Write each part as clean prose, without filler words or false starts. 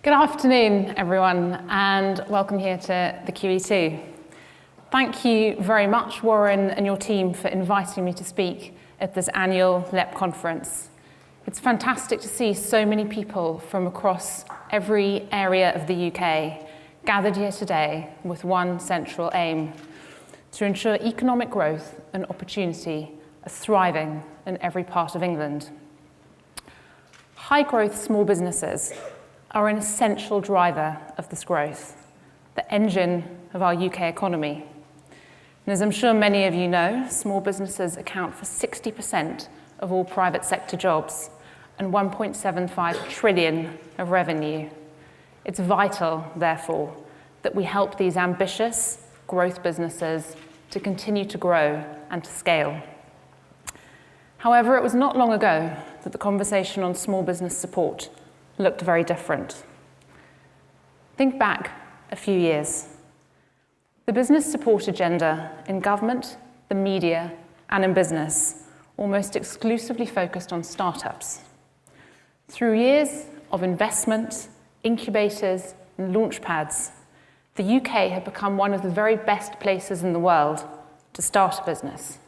Good afternoon, everyone, and welcome here to the QE2. Thank you very much, Warren and your team, for inviting me to speak at this annual LEP conference. It's fantastic to see so many people from across every area of the UK gathered here today with one central aim: to ensure economic growth and opportunity are thriving in every part of England. High-growth small businesses are an essential driver of this growth, the engine of our UK economy. And as I'm sure many of you know, small businesses account for 60% of all private sector jobs and 1.75 trillion of revenue. It's vital, therefore, that we help these ambitious growth businesses to continue to grow and to scale. However, it was not long ago that the conversation on small business support looked very different. Think back a few years. The business support agenda in government, the media, and in business almost exclusively focused on startups. Through years of investment, incubators, and launchpads, the UK had become one of the very best places in the world to start a business.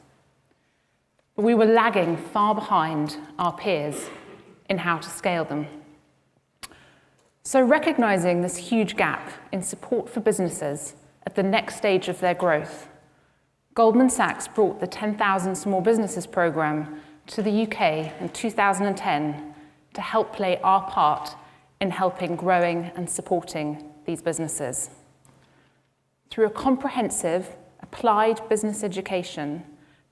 But we were lagging far behind our peers in how to scale them. So recognizing this huge gap in support for businesses at the next stage of their growth, Goldman Sachs brought the 10,000 Small Businesses Programme to the UK in 2010 to help play our part in helping growing and supporting these businesses. Through a comprehensive, applied business education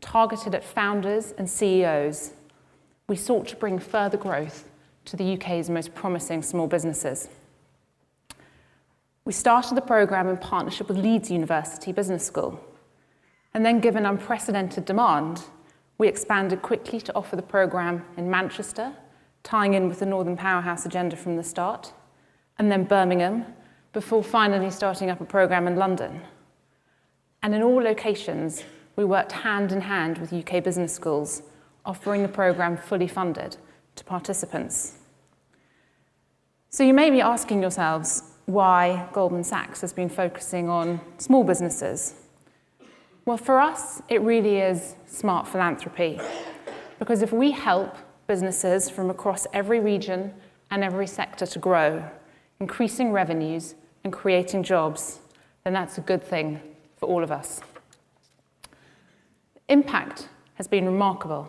targeted at founders and CEOs, we sought to bring further growth to the UK's most promising small businesses. We started the programme in partnership with Leeds University Business School, and then, given unprecedented demand, we expanded quickly to offer the programme in Manchester, tying in with the Northern Powerhouse agenda from the start, and then Birmingham, before finally starting up a programme in London. And in all locations, we worked hand in hand with UK business schools, offering the programme fully funded to participants. So you may be asking yourselves why Goldman Sachs has been focusing on small businesses. Well, for us, it really is smart philanthropy, because if we help businesses from across every region and every sector to grow, increasing revenues and creating jobs, then that's a good thing for all of us. The impact has been remarkable.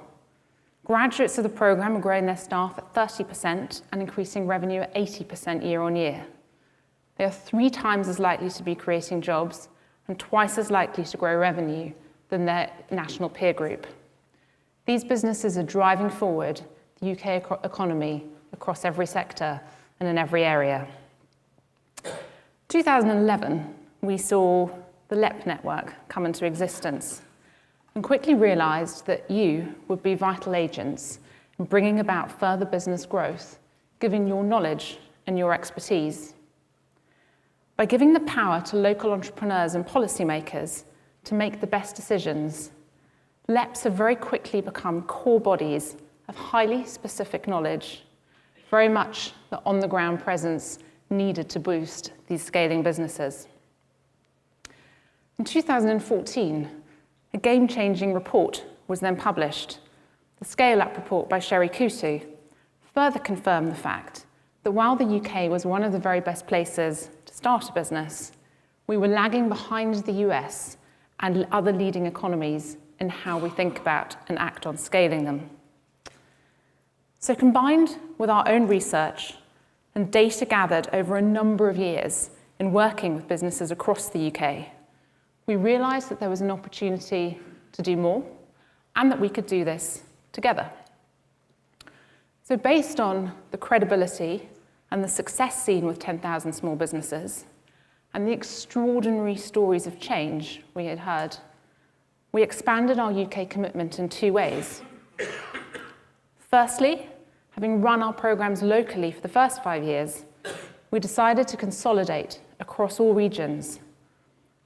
Graduates of the programme are growing their staff at 30% and increasing revenue at 80% year on year. They are 3 times as likely to be creating jobs and twice as likely to grow revenue than their national peer group. These businesses are driving forward the UK economy across every sector and in every area. 2011, we saw the LEP network come into existence and quickly realised that you would be vital agents in bringing about further business growth, given your knowledge and your expertise. By giving the power to local entrepreneurs and policymakers to make the best decisions, LEPs have very quickly become core bodies of highly specific knowledge, very much the on-the-ground presence needed to boost these scaling businesses. In 2014, a game-changing report was then published. The Scale-Up report by Sherry Kutu further confirmed the fact that while the UK was one of the very best places to start a business, we were lagging behind the US and other leading economies in how we think about and act on scaling them. So combined with our own research and data gathered over a number of years in working with businesses across the UK, we realised that there was an opportunity to do more and that we could do this together. So based on the credibility and the success seen with 10,000 small businesses and the extraordinary stories of change we had heard, we expanded our UK commitment in 2 ways. Firstly, having run our programmes locally for the first 5 years, we decided to consolidate across all regions.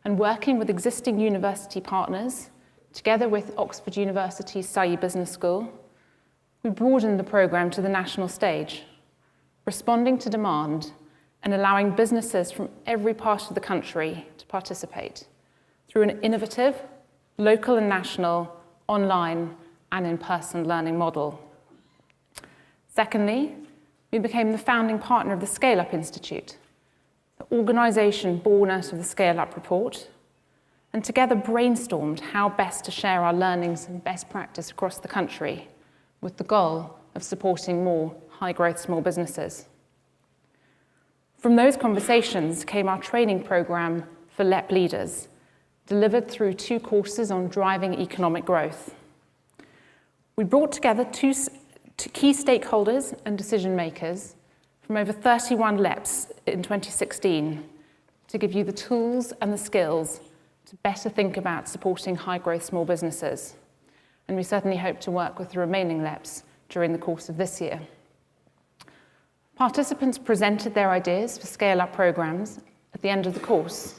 And working with existing university partners, together with Oxford University's Surrey Business School, we broadened the programme to the national stage, responding to demand and allowing businesses from every part of the country to participate through an innovative, local and national, online and in-person learning model. Secondly, we became the founding partner of the Scale-Up Institute, the organisation born out of the Scale-Up report, and together brainstormed how best to share our learnings and best practice across the country with the goal of supporting more high-growth small businesses. From those conversations came our training programme for LEP leaders, delivered through 2 courses on driving economic growth. We brought together two key stakeholders and decision makers from over 31 LEPs in 2016 to give you the tools and the skills to better think about supporting high-growth small businesses. And we certainly hope to work with the remaining LEPs during the course of this year. Participants presented their ideas for scale-up programs at the end of the course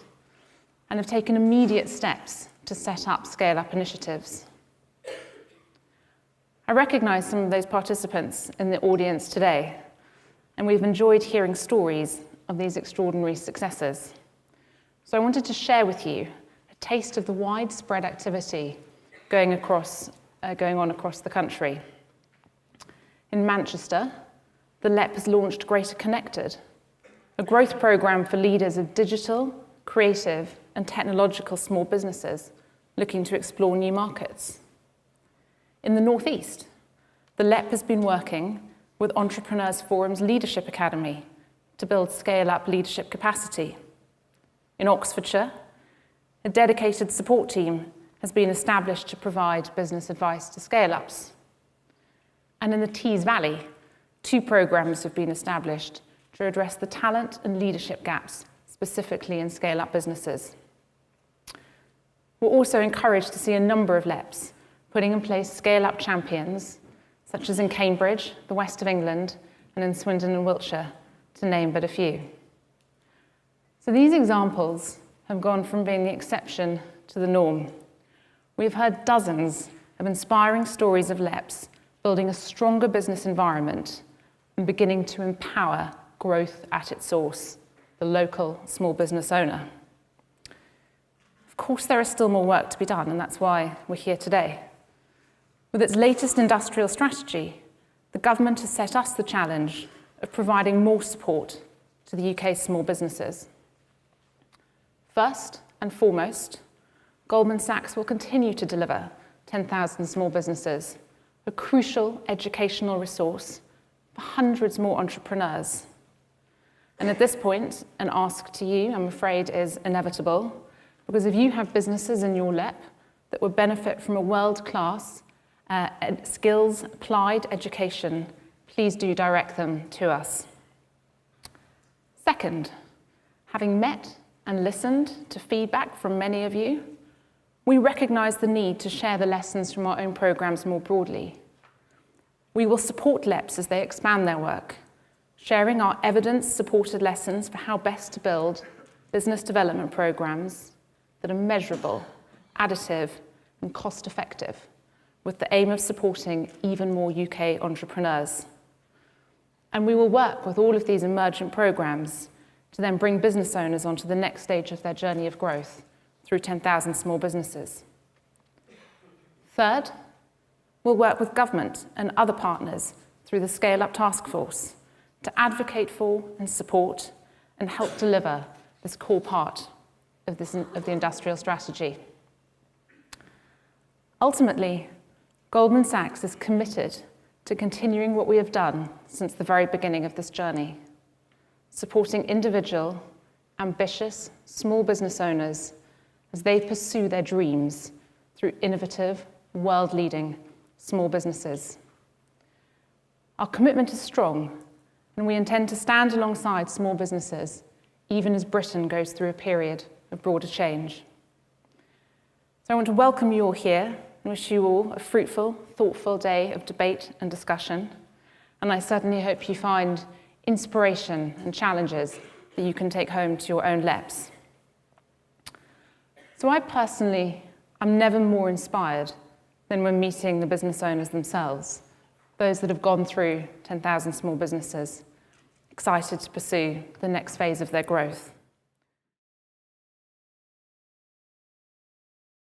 and have taken immediate steps to set up scale-up initiatives. I recognise some of those participants in the audience today, and we've enjoyed hearing stories of these extraordinary successes. So I wanted to share with you a taste of the widespread activity going on across the country. In Manchester, the LEP has launched Greater Connected, a growth programme for leaders of digital, creative and technological small businesses looking to explore new markets. In the Northeast, the LEP has been working with Entrepreneurs Forum's Leadership Academy to build scale-up leadership capacity. In Oxfordshire, a dedicated support team has been established to provide business advice to scale-ups. And in the Tees Valley, 2 programmes have been established to address the talent and leadership gaps, specifically in scale-up businesses. We're also encouraged to see a number of LEPs putting in place scale-up champions, such as in Cambridge, the west of England, and in Swindon and Wiltshire, to name but a few. So these examples have gone from being the exception to the norm. We've heard dozens of inspiring stories of LEPs building a stronger business environment and beginning to empower growth at its source, the local small business owner. Of course, there is still more work to be done, and that's why we're here today. With its latest industrial strategy, the government has set us the challenge of providing more support to the UK's small businesses. First and foremost, Goldman Sachs will continue to deliver 10,000 small businesses, a crucial educational resource for hundreds more entrepreneurs. And at this point, an ask to you, I'm afraid, is inevitable, because if you have businesses in your LEP that would benefit from a world-class skills applied education, please do direct them to us. Second, having met and listened to feedback from many of you, we recognise the need to share the lessons from our own programmes more broadly. We will support LEPs as they expand their work, sharing our evidence-supported lessons for how best to build business development programmes that are measurable, additive and cost-effective, with the aim of supporting even more UK entrepreneurs. And we will work with all of these emergent programmes to then bring business owners onto the next stage of their journey of growth through 10,000 small businesses. Third, we'll work with government and other partners through the Scale-Up Task Force to advocate for and support and help deliver this core part of the industrial strategy. Ultimately, Goldman Sachs is committed to continuing what we have done since the very beginning of this journey, supporting individual, ambitious, small business owners as they pursue their dreams through innovative, world-leading small businesses. Our commitment is strong, and we intend to stand alongside small businesses, even as Britain goes through a period of broader change. So I want to welcome you all here and wish you all a fruitful, thoughtful day of debate and discussion. And I certainly hope you find inspiration and challenges that you can take home to your own LEPs. So I personally am never more inspired than when meeting the business owners themselves, those that have gone through 10,000 small businesses, excited to pursue the next phase of their growth.